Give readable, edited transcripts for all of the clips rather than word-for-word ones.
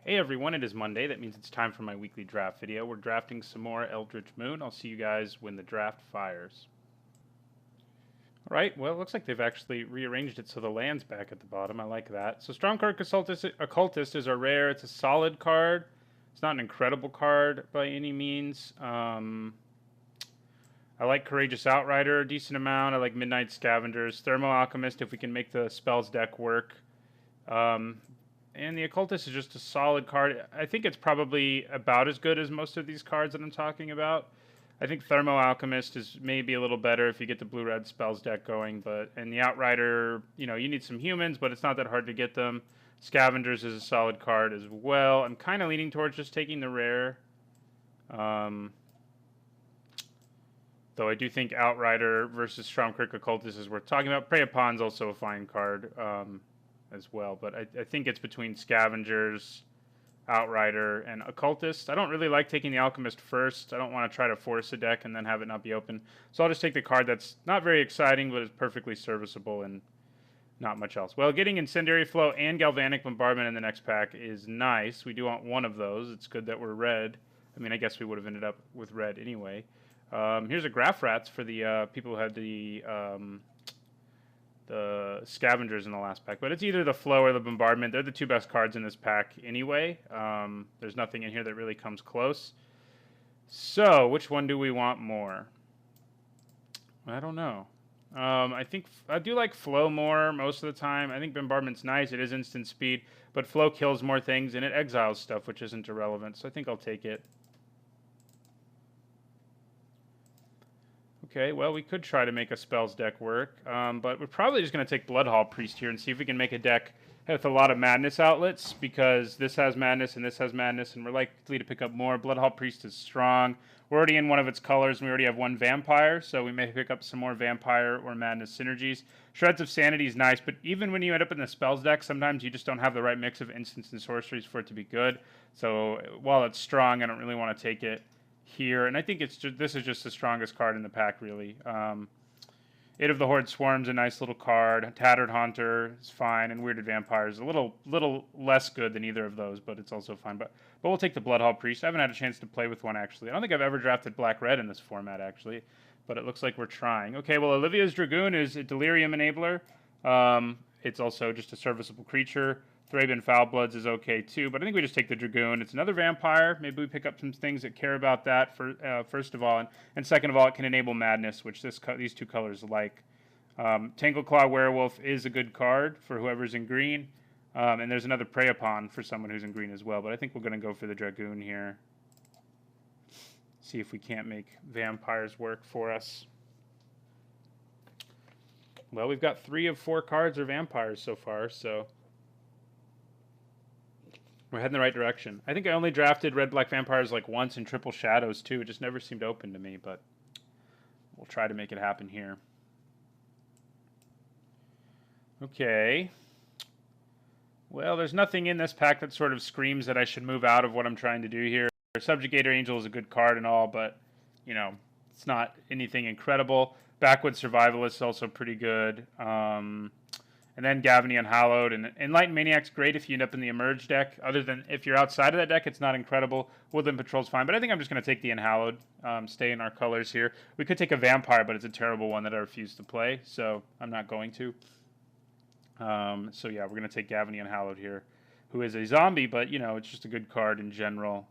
Hey everyone, it is Monday. That means it's time for my weekly draft video. We're drafting some more Eldritch Moon. I'll see you guys when the draft fires. Alright, well, it looks like they've actually rearranged it so the land's back at the bottom. I like that. So Strongcard Occultist is a rare. It's a solid card. It's not an incredible card by any means. I like Courageous Outrider a decent amount. I like Midnight Scavengers. Thermo Alchemist if we can make the spells deck work. Um, and the Occultist is just a solid card. I think it's probably about as good as most of these cards that I'm talking about. I think Thermo Alchemist is maybe a little better if you get the blue-red spells deck going, and the Outrider, you need some humans, but it's not that hard to get them. Scavengers is a solid card as well. I'm kind of leaning towards just taking the rare. Though I do think Outrider versus Stromkirk Occultist is worth talking about. Prey Upon's also a fine card as well, but I think it's between Scavengers, Outrider, and Occultist. I don't really like taking the Alchemist first. I don't want to try to force a deck and then have it not be open. So I'll just take the card that's not very exciting, but is perfectly serviceable and not much else. Well, getting Incendiary Flow and Galvanic Bombardment in the next pack is nice. We do want one of those. It's good that we're red. I mean, I guess we would have ended up with red anyway. Here's a Graph Rats for the people who had the Scavengers in the last pack. But it's either the Flow or the Bombardment. They're the two best cards in this pack anyway. There's nothing in here that really comes close. So, which one do we want more? I don't know. I think I do like Flow more most of the time. I think Bombardment's nice. It is instant speed. But Flow kills more things, and it exiles stuff, which isn't irrelevant. So I think I'll take it. Okay, well, we could try to make a spells deck work, but we're probably just going to take Bloodhall Priest here and see if we can make a deck with a lot of madness outlets, because this has madness and this has madness, and we're likely to pick up more. Bloodhall Priest is strong. We're already in one of its colors, and we already have one vampire, so we may pick up some more vampire or madness synergies. Shreds of Sanity is nice, but even when you end up in the spells deck, sometimes you just don't have the right mix of instants and sorceries for it to be good. So while it's strong, I don't really want to take it here, and I think this is just the strongest card in the pack, really. Eight of the Horde Swarm's a nice little card. Tattered Haunter is fine, and Weirded Vampire is a little less good than either of those, but it's also fine. But we'll take the Bloodhall Priest. I haven't had a chance to play with one, actually. I don't think I've ever drafted Black-Red in this format, actually, but it looks like we're trying. Okay, well, Olivia's Dragoon is a Delirium Enabler. It's also just a serviceable creature. Thraben Foulbloods is okay too, but I think we just take the Dragoon. It's another vampire. Maybe we pick up some things that care about that for first of all, and second of all, it can enable madness, which these two colors like. Tangleclaw Werewolf is a good card for whoever's in green, and there's another Prey Upon for someone who's in green as well. But I think we're going to go for the Dragoon here. See if we can't make vampires work for us. Well, we've got 3 of 4 cards are vampires so far, so we're heading the right direction. I think I only drafted red-black vampires like once in Triple Shadows too. It just never seemed open to me, but we'll try to make it happen here. Okay. Well, there's nothing in this pack that sort of screams that I should move out of what I'm trying to do here. Subjugator Angel is a good card and all, but, it's not anything incredible. Backwoods Survivalist is also pretty good. And then Gavony Unhallowed. And Enlightened Maniac's great if you end up in the Emerge deck. Other than if you're outside of that deck, it's not incredible. Woodland Patrol's fine. But I think I'm just going to take the Unhallowed. Stay in our colors here. We could take a Vampire, but it's a terrible one that I refuse to play. So I'm not going to. So yeah, we're going to take Gavony Unhallowed here, who is a zombie, but, it's just a good card in general.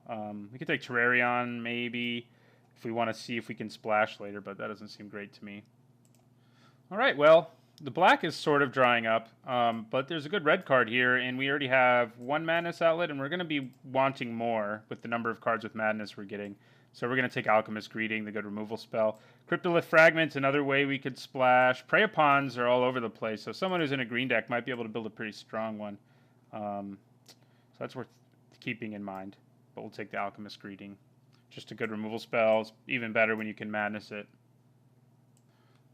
We could take Terrarion, maybe, if we want to see if we can splash later, but that doesn't seem great to me. All right, well, the black is sort of drying up, but there's a good red card here, and we already have 1 madness outlet, and we're going to be wanting more with the number of cards with madness we're getting. So we're going to take Alchemist Greeting, the good removal spell. Cryptolith Fragment's another way we could splash. Prey Upons are all over the place, so someone who's in a green deck might be able to build a pretty strong one. So that's worth keeping in mind. But we'll take the Alchemist Greeting. Just a good removal spell. It's even better when you can madness it.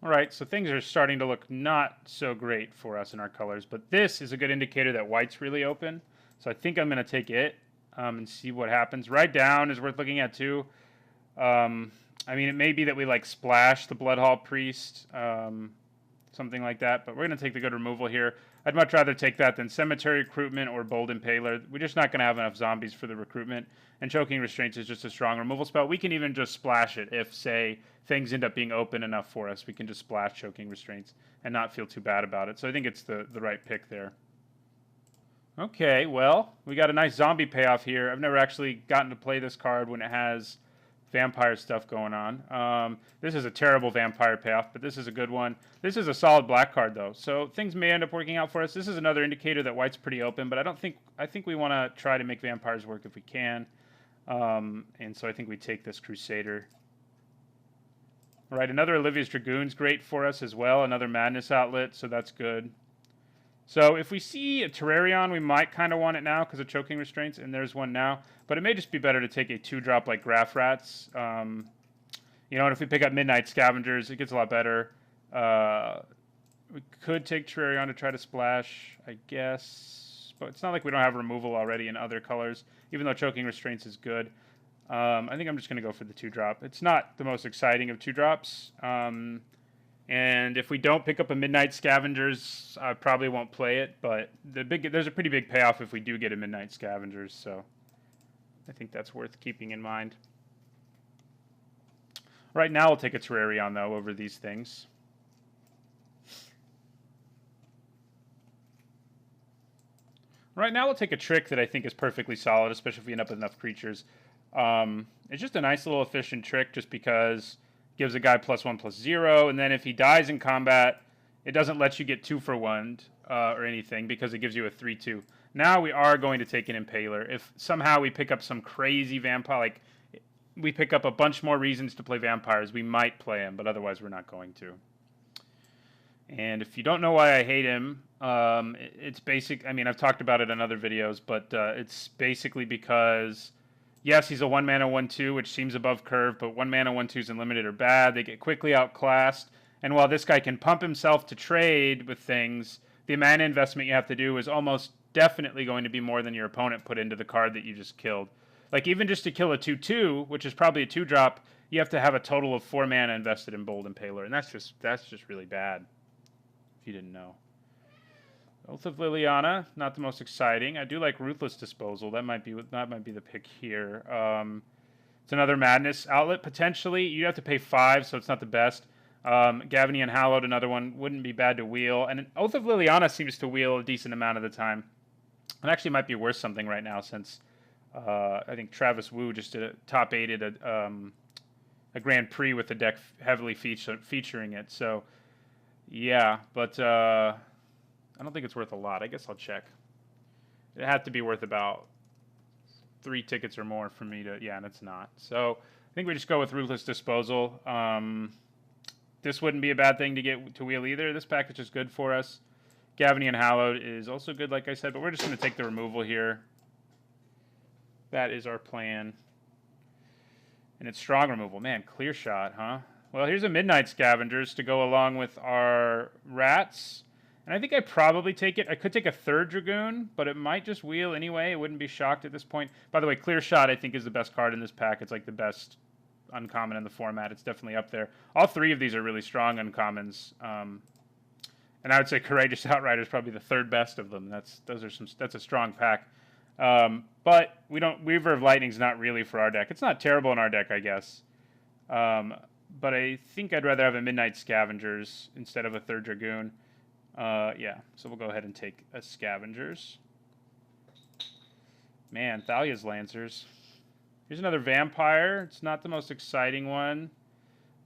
Alright, so things are starting to look not so great for us in our colors, but this is a good indicator that white's really open. So I think I'm going to take it and see what happens. Ride Down is worth looking at too. I mean, it may be that we splash the Bloodhall Priest, something like that, but we're going to take the good removal here. I'd much rather take that than Cemetery Recruitment or Bold Impaler. We're just not going to have enough zombies for the recruitment, and Choking Restraints is just a strong removal spell. We can even just splash it if, say, things end up being open enough for us. We can just splash Choking Restraints and not feel too bad about it. So I think it's the right pick there. Okay, well, we got a nice zombie payoff here. I've never actually gotten to play this card when it has vampire stuff going on. This is a terrible vampire payoff, but this is a good one. This is a solid black card, though, so things may end up working out for us. This is another indicator that white's pretty open, but I think we want to try to make vampires work if we can. And so I think we take this Crusader. All right, another Olivia's Dragoon's great for us as well. Another Madness outlet, so that's good. So if we see a Terrarion, we might kind of want it now because of Choking Restraints, and there's one now. But it may just be better to take a 2-drop like Graph Rats. And if we pick up Midnight Scavengers, it gets a lot better. We could take Terrarion to try to splash, I guess. But it's not like we don't have removal already in other colors, even though Choking Restraints is good. I think I'm just going to go for the 2-drop. It's not the most exciting of 2-drops. And if we don't pick up a Midnight Scavengers, I probably won't play it. But there's a pretty big payoff if we do get a Midnight Scavengers. So I think that's worth keeping in mind. Right now, we'll take a Terrarion, though, over these things. Right now, we'll take a trick that I think is perfectly solid, especially if we end up with enough creatures. It's just a nice little efficient trick just because gives a guy +1/+0, and then if he dies in combat, it doesn't let you get 2 for 1 or anything because it gives you a 3/2. Now we are going to take an Impaler. If somehow we pick up some crazy vampire, like we pick up a bunch more reasons to play vampires, we might play him, but otherwise we're not going to. And if you don't know why I hate him, it's basic. I mean, I've talked about it in other videos, but it's basically because yes, he's a 1-mana 1/2, which seems above curve, but 1-mana 1/2s in limited are bad. They get quickly outclassed. And while this guy can pump himself to trade with things, the mana investment you have to do is almost definitely going to be more than your opponent put into the card that you just killed. Like, even just to kill a 2/2, which is probably a 2-drop, you have to have a total of 4 mana invested in Bold Impaler. And that's just really bad, if you didn't know. Oath of Liliana, not the most exciting. I do like Ruthless Disposal. That might be the pick here. It's another Madness outlet, potentially. You have to pay 5, so it's not the best. Gavinian Hallowed, another one, wouldn't be bad to wheel. And Oath of Liliana seems to wheel a decent amount of the time. It actually might be worth something right now since I think Travis Wu just did top 8 at a Grand Prix with the deck heavily featuring it. So, yeah, but I don't think it's worth a lot. I guess I'll check. It had to be worth about 3 tickets or more for me to... Yeah, and it's not. So I think we just go with Ruthless Disposal. This wouldn't be a bad thing to get to wheel either. This package is good for us. Gavinian Hallowed is also good, like I said, but we're just going to take the removal here. That is our plan. And it's strong removal. Man, clear shot, huh? Well, here's a Midnight Scavengers to go along with our Rats. And I think I'd probably take it. I could take a 3rd Dragoon, but it might just wheel anyway. It wouldn't be shocked at this point. By the way, Clear Shot I think is the best card in this pack. It's like the best uncommon in the format. It's definitely up there. All 3 of these are really strong uncommons. And I would say Courageous Outrider is probably the 3rd best of them. That's a strong pack. But Weaver of Lightning's not really for our deck. It's not terrible in our deck, I guess. But I think I'd rather have a Midnight Scavengers instead of a 3rd Dragoon. Yeah, so we'll go ahead and take a Scavengers. Man, Thalia's Lancers. Here's another Vampire. It's not the most exciting one,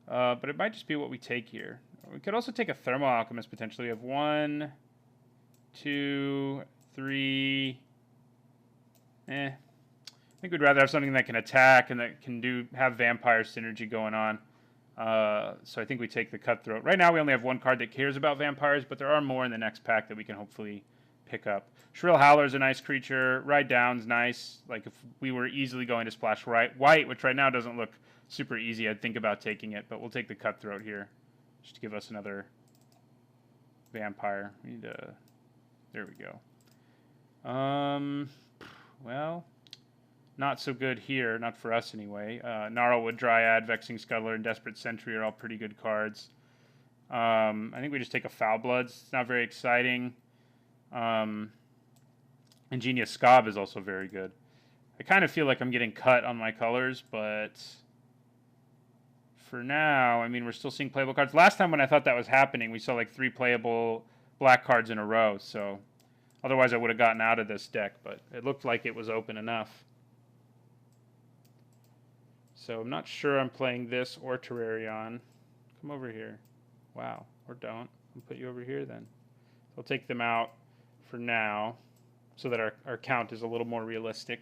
but it might just be what we take here. We could also take a Thermal Alchemist, potentially. We have 1, 2, 3... I think we'd rather have something that can attack and that can have Vampire synergy going on. So I think we take the Cutthroat. Right now we only have 1 card that cares about vampires, but there are more in the next pack that we can hopefully pick up. Shrill Howler is a nice creature. Ride Down's nice. Like if we were easily going to splash white, which right now doesn't look super easy, I'd think about taking it, but we'll take the Cutthroat here just to give us another vampire. We need to... There we go. Well... Not so good here, not for us anyway. Gnarlwood Dryad, Vexing Scuttler, and Desperate Sentry are all pretty good cards. I think we just take a Foul Bloods. It's not very exciting. Ingenious Scob is also very good. I kind of feel like I'm getting cut on my colors, but for now, I mean, we're still seeing playable cards. Last time when I thought that was happening, we saw like 3 playable black cards in a row, so otherwise I would have gotten out of this deck, but it looked like it was open enough. So I'm not sure I'm playing this or Terrarion. Come over here. Wow, or don't. I'll put you over here then. I'll take them out for now so that our count is a little more realistic.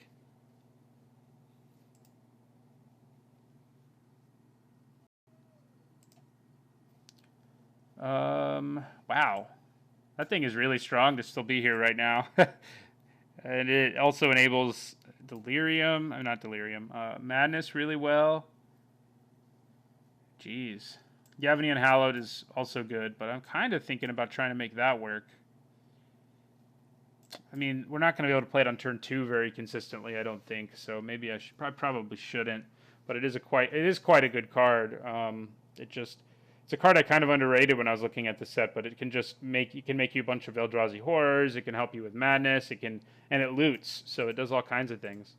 Wow. That thing is really strong to still be here right now. And it also enables Delirium, not Delirium, Madness really well. Jeez. Gavinian Hallowed is also good, but I'm kind of thinking about trying to make that work. I mean, we're not going to be able to play it on turn 2 very consistently, I don't think, so maybe I probably shouldn't. But it is quite a good card. It's a card I kind of underrated when I was looking at the set, but it can just make you a bunch of Eldrazi horrors. It can help you with madness. And it loots, so it does all kinds of things.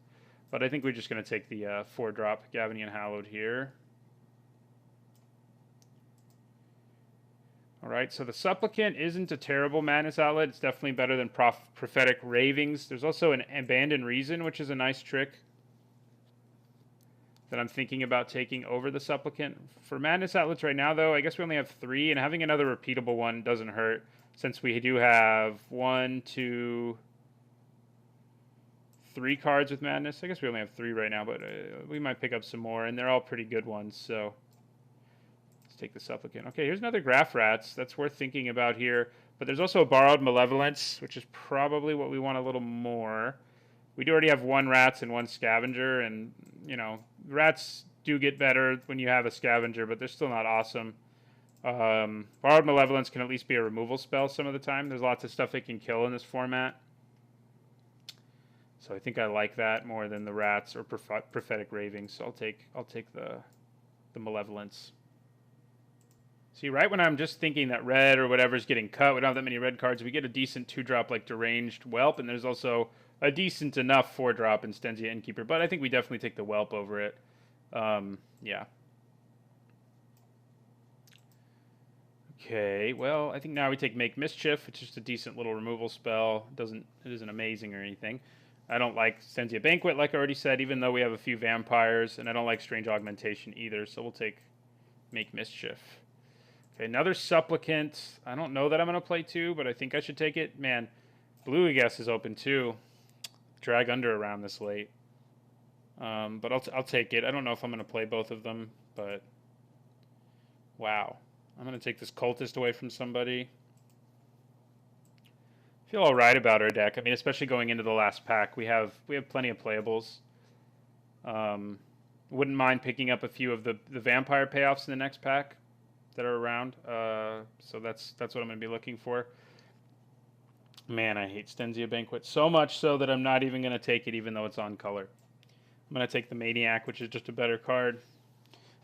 But I think we're just going to take the 4-drop Gavinian Hallowed here. All right, so the Supplicant isn't a terrible madness outlet. It's definitely better than Prophetic Ravings. There's also an Abandoned Reason, which is a nice trick that I'm thinking about taking over the Supplicant. For madness outlets right now, though, I guess we only have 3, and having another repeatable one doesn't hurt, since we do have 1, 2, 3 cards with madness. I guess we only have 3 right now, but we might pick up some more, and they're all pretty good ones, so let's take the Supplicant. Okay, here's another Graph Rats. That's worth thinking about here, but there's also a Borrowed Malevolence, which is probably what we want a little more. We do already have 1 Rats and 1 Scavenger, and, you know, Rats do get better when you have a Scavenger, but they're still not awesome. Borrowed Malevolence can at least be a removal spell some of the time. There's lots of stuff it can kill in this format. So I think I like that more than the Rats or Prophetic Ravings. So I'll take the Malevolence. See, right when I'm just thinking that red or whatever is getting cut, we don't have that many red cards, we get a decent 2-drop like Deranged Whelp, and there's also a decent enough 4-drop in Stensia Innkeeper, but I think we definitely take the Whelp over it. Yeah. Okay, well, I think now we take Make Mischief. It's just a decent little removal spell. It isn't amazing or anything. I don't like Stensia Banquet, like I already said, even though we have a few vampires, and I don't like Strange Augmentation either, so we'll take Make Mischief. Okay, another Supplicant. I don't know that I'm going to play 2, but I think I should take it. Man, blue, I guess, is open too. Drag Under around this late. But I'll take it. I don't know if I'm going to play both of them, but wow. I'm going to take this Cultist away from somebody. I feel all right about our deck. I mean, especially going into the last pack. We have plenty of playables. Wouldn't mind picking up a few of the vampire payoffs in the next pack that are around. So that's what I'm going to be looking for. Man, I hate Stensia Banquet so much so that I'm not even going to take it even though it's on color. I'm going to take the Maniac, which is just a better card.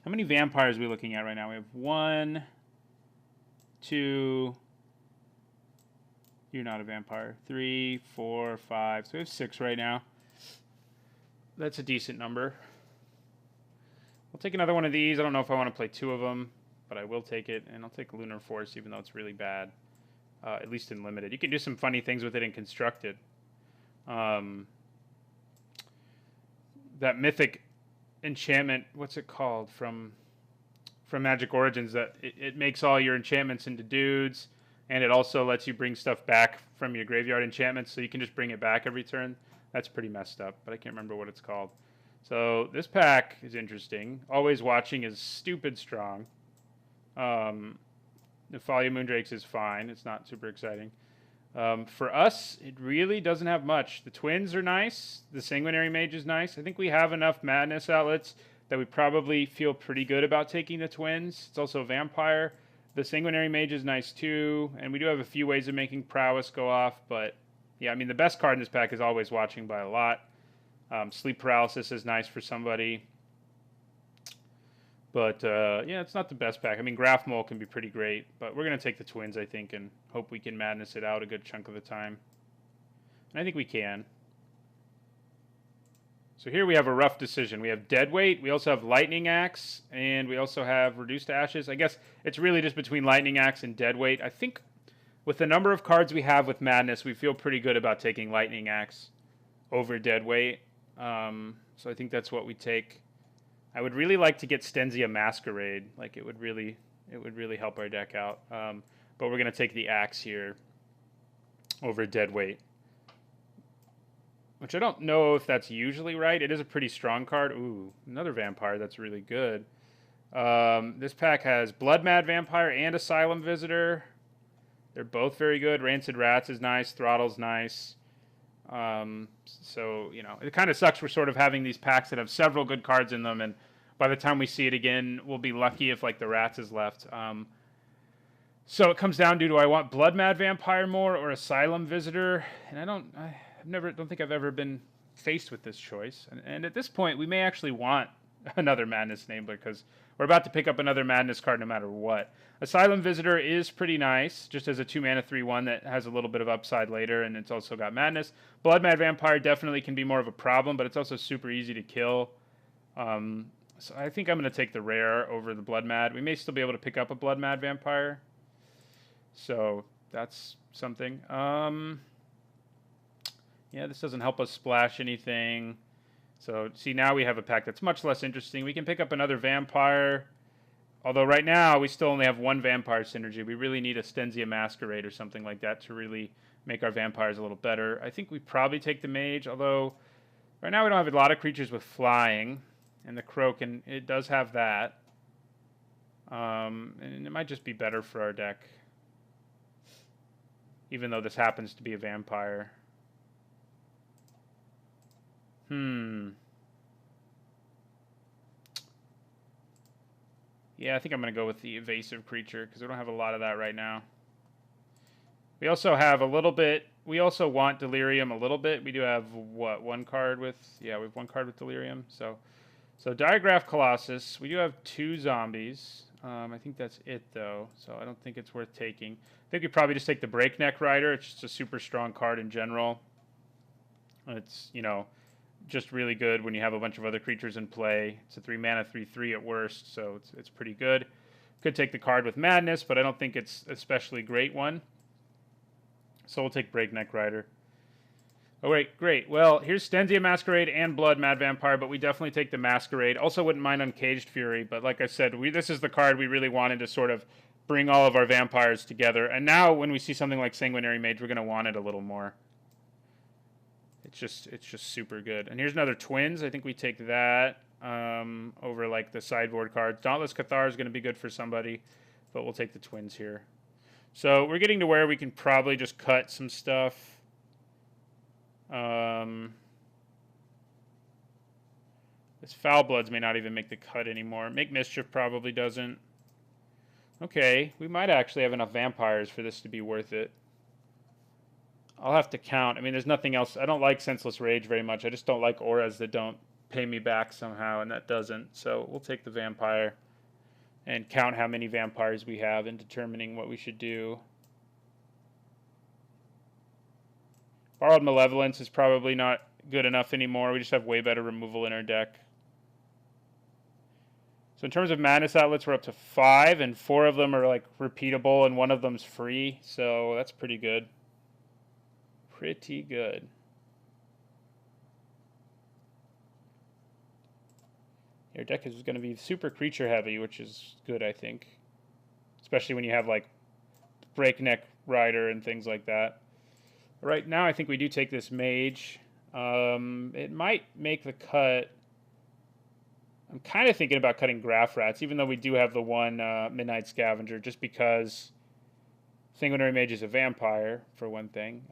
How many vampires are we looking at right now? We have 1, 2... You're not a vampire. 3, 4, 5. So we have 6 right now. That's a decent number. I'll take another one of these. I don't know if I want to play 2 of them, but I will take it. And I'll take Lunar Force, even though it's really bad. At least in Limited. You can do some funny things with it in Constructed. That mythic enchantment, what's it called, from Magic Origins, that it makes all your enchantments into dudes, and it also lets you bring stuff back from your graveyard enchantments, so you can just bring it back every turn. That's pretty messed up, but I can't remember what it's called. So this pack is interesting. Always Watching is stupid strong. The Folly of Moondrakes is fine. It's not super exciting. For us, it really doesn't have much. The Twins are nice. The Sanguinary Mage is nice. I think we have enough madness outlets that we probably feel pretty good about taking the Twins. It's also a vampire. The Sanguinary Mage is nice too. And we do have a few ways of making Prowess go off. But yeah, I mean, the best card in this pack is Always Watching by a lot. Sleep Paralysis is nice for somebody. But yeah, it's not the best pack. I mean, Graph Mole can be pretty great, but we're going to take the Twins, I think, and hope we can madness it out a good chunk of the time. And I think we can. So here we have a rough decision. We have Deadweight, we also have Lightning Axe, and we also have Reduced Ashes. I guess it's really just between Lightning Axe and Deadweight. I think with the number of cards we have with Madness, we feel pretty good about taking Lightning Axe over Deadweight. So I think that's what we take. I would really like to get Stenzia Masquerade. Like it would really help our deck out. But we're gonna take the Axe here over Deadweight, which I don't know if that's usually right. It is a pretty strong card. Ooh, another Vampire that's really good. This pack has Blood Mad Vampire and Asylum Visitor. They're both very good. Rancid Rats is nice. Throttle's nice. So, you know, it kind of sucks we're sort of having these packs that have several good cards in them, and by the time we see it again, we'll be lucky if, like, the Rats is left. So it comes down to, do I want Blood Mad Vampire more or Asylum Visitor? And I don't think I've ever been faced with this choice. And at this point, we may actually want another Madness Enabler, because we're about to pick up another Madness card no matter what. Asylum Visitor is pretty nice, just as a 2-mana 3/1 that has a little bit of upside later, and it's also got Madness. Blood Mad Vampire definitely can be more of a problem, but it's also super easy to kill. So I think I'm going to take the rare over the Blood Mad. We may still be able to pick up a Blood Mad Vampire. So that's something. Yeah, this doesn't help us splash anything. So, see, now we have a pack that's much less interesting. We can pick up another Vampire. Although right now, we still only have one Vampire synergy. We really need a Stenzia Masquerade or something like that to really make our Vampires a little better. I think we probably take the Mage, although right now we don't have a lot of creatures with flying. And the Croak, and it does have that. And it might just be better for our deck, even though this happens to be a Vampire. Yeah, I think I'm going to go with the Evasive Creature, because we don't have a lot of that right now. We also have a little bit... We also want Delirium a little bit. We do have, what, one card with... Yeah, we have one card with Delirium. So Diagraph Colossus. We do have 2 zombies. I think that's it, though. So I don't think it's worth taking. I think we probably just take the Breakneck Rider. It's just a super strong card in general. It's, you know, just really good when you have a bunch of other creatures in play. It's a 3-mana 3/3 at worst, so it's pretty good. Could take the card with Madness, but I don't think it's an especially great one. So we'll take Breakneck Rider. Oh, wait, great. Well, here's Stenzia Masquerade and Blood Mad Vampire, but we definitely take the Masquerade. Also wouldn't mind Uncaged Fury, but like I said, this is the card we really wanted to sort of bring all of our vampires together. And now when we see something like Sanguinary Mage, we're going to want it a little more. It's just super good. And here's another Twins. I think we take that over like the sideboard cards. Dauntless Cathar is going to be good for somebody, but we'll take the Twins here. So we're getting to where we can probably just cut some stuff. This Foul Bloods may not even make the cut anymore. Make Mischief probably doesn't. Okay, we might actually have enough vampires for this to be worth it. I'll have to count. I mean, there's nothing else. I don't like Senseless Rage very much. I just don't like auras that don't pay me back somehow, and that doesn't. So we'll take the Vampire and count how many vampires we have in determining what we should do. Borrowed Malevolence is probably not good enough anymore. We just have way better removal in our deck. So in terms of Madness outlets, we're up to 5, and 4 of them are like repeatable, and 1 of them's free. So that's pretty good. Pretty good. Your deck is going to be super creature heavy, which is good, I think. Especially when you have like Breakneck Rider and things like that. Right now, I think we do take this Mage. It might make the cut. I'm kind of thinking about cutting Graph Rats, even though we do have the one Midnight Scavenger, just because Sanguinary Mage is a vampire, for one thing.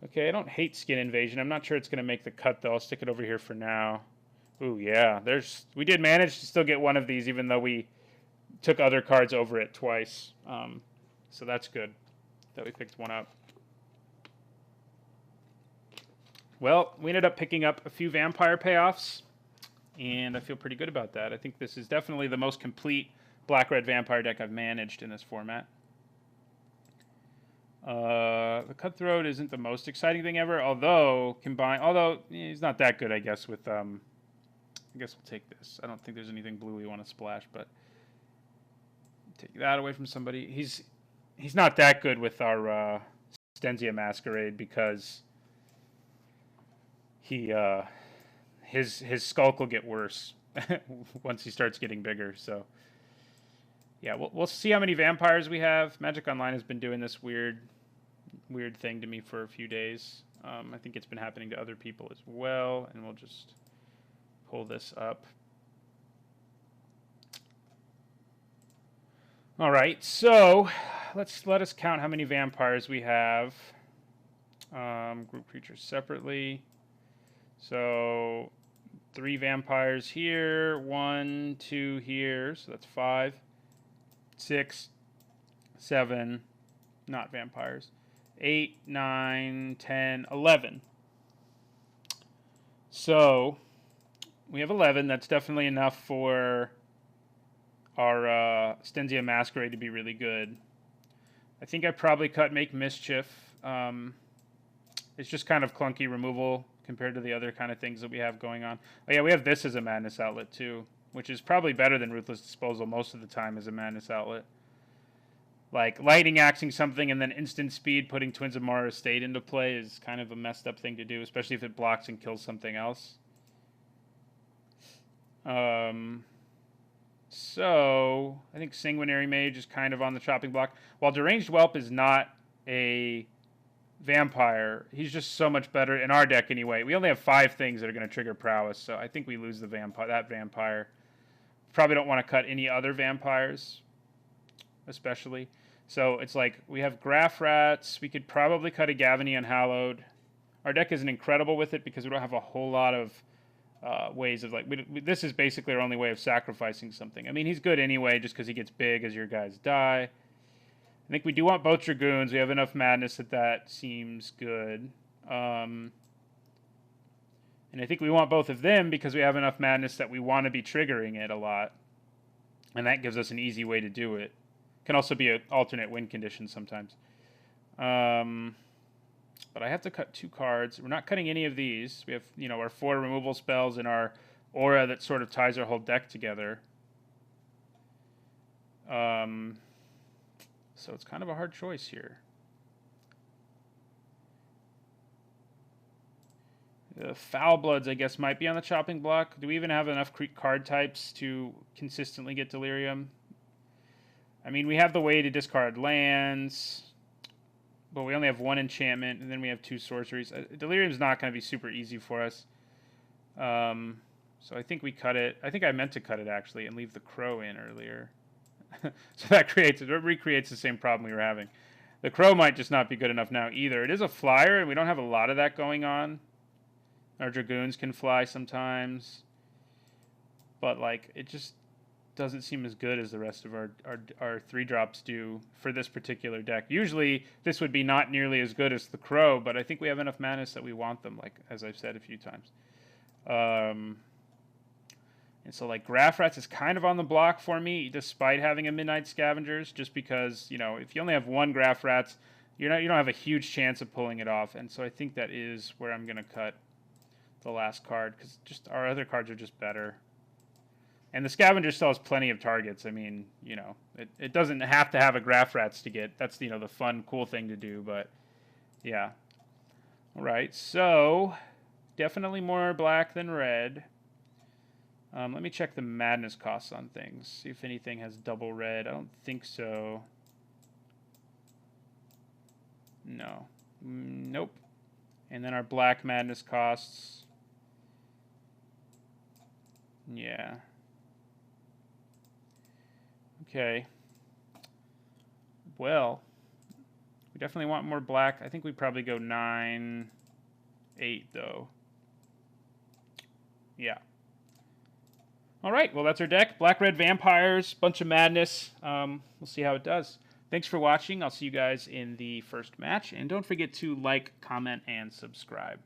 Okay, I don't hate Skin Invasion. I'm not sure it's going to make the cut, though. I'll stick it over here for now. Ooh, yeah. We did manage to still get one of these, even though we took other cards over it twice. So that's good that we picked one up. Well, we ended up picking up a few vampire payoffs. And I feel pretty good about that. I think this is definitely the most complete black-red vampire deck I've managed in this format. The Cutthroat isn't the most exciting thing ever, although he's not that good, I guess. With I guess we'll take this. I don't think there's anything blue we want to splash, but take that away from somebody. He's not that good with our Stensia Masquerade because his skulk will get worse once he starts getting bigger. So yeah, we'll see how many vampires we have. Magic Online has been doing this weird thing to me for a few days. I think it's been happening to other people as well, and we'll just pull this up. All right, so let us count how many vampires we have. Group creatures separately. So 3 vampires here, 1, 2 here, so that's 5, 6, 7, not vampires, 8, 9, 10, 11. So we have 11. That's definitely enough for our Stensia Masquerade to be really good. I think I probably cut Make Mischief. It's just kind of clunky removal compared to the other kind of things that we have going on. Oh yeah, we have this as a Madness outlet too, which is probably better than Ruthless Disposal most of the time as a Madness outlet. Like lightning axing something and then instant speed putting Twins of Mara Estate into play is kind of a messed up thing to do, especially if it blocks and kills something else. So I think Sanguinary Mage is kind of on the chopping block. While Deranged Whelp is not a vampire, he's just so much better in our deck anyway. We only have 5 things that are going to trigger prowess, so I think we lose the vampire. Probably don't want to cut any other vampires, especially. So it's like we have Graph Rats. We could probably cut a Gavany Unhallowed. Our deck isn't incredible with it because we don't have a whole lot of ways of this is basically our only way of sacrificing something. I mean, he's good anyway just because he gets big as your guys die. I think we do want both Dragoons. We have enough madness that seems good. And I think we want both of them because we have enough madness that we want to be triggering it a lot. And that gives us an easy way to do it. Can also be an alternate win condition sometimes. But I have to cut 2 cards. We're not cutting any of these. We have, our 4 removal spells and our aura that sort of ties our whole deck together. So it's kind of a hard choice here. The Foul Bloods, I guess, might be on the chopping block. Do we even have enough card types to consistently get Delirium? I mean, we have the way to discard lands, but we only have 1 enchantment, and then we have 2 sorceries. Delirium's not going to be super easy for us. So I think we cut it. I think I meant to cut it, actually, and leave the Crow in earlier. So that recreates the same problem we were having. The Crow might just not be good enough now either. It is a flyer, and we don't have a lot of that going on. Our Dragoons can fly sometimes. But, it just doesn't seem as good as the rest of our 3-drops do for this particular deck. Usually, this would be not nearly as good as the Crow, but I think we have enough madness that we want them, as I've said a few times. And so, Graph Rats is kind of on the block for me, despite having a Midnight Scavengers, just because, if you only have 1 Graph Rats, you don't have a huge chance of pulling it off. And so I think that is where I'm going to cut the last card, because just our other cards are just better. And the Scavenger still has plenty of targets. I mean, it doesn't have to have a Graph Rats to get. That's, the fun, cool thing to do, but yeah. All right, so definitely more black than red. Let me check the madness costs on things. See if anything has double red. I don't think so. No. Nope. And then our black madness costs. Yeah. Okay. Well, we definitely want more black. I think we probably go 9, 8 though. Yeah. All right, well, that's our deck. Black-red vampires, bunch of madness. We'll see how it does. Thanks for watching. I'll see you guys in the first match. And don't forget to like, comment, and subscribe.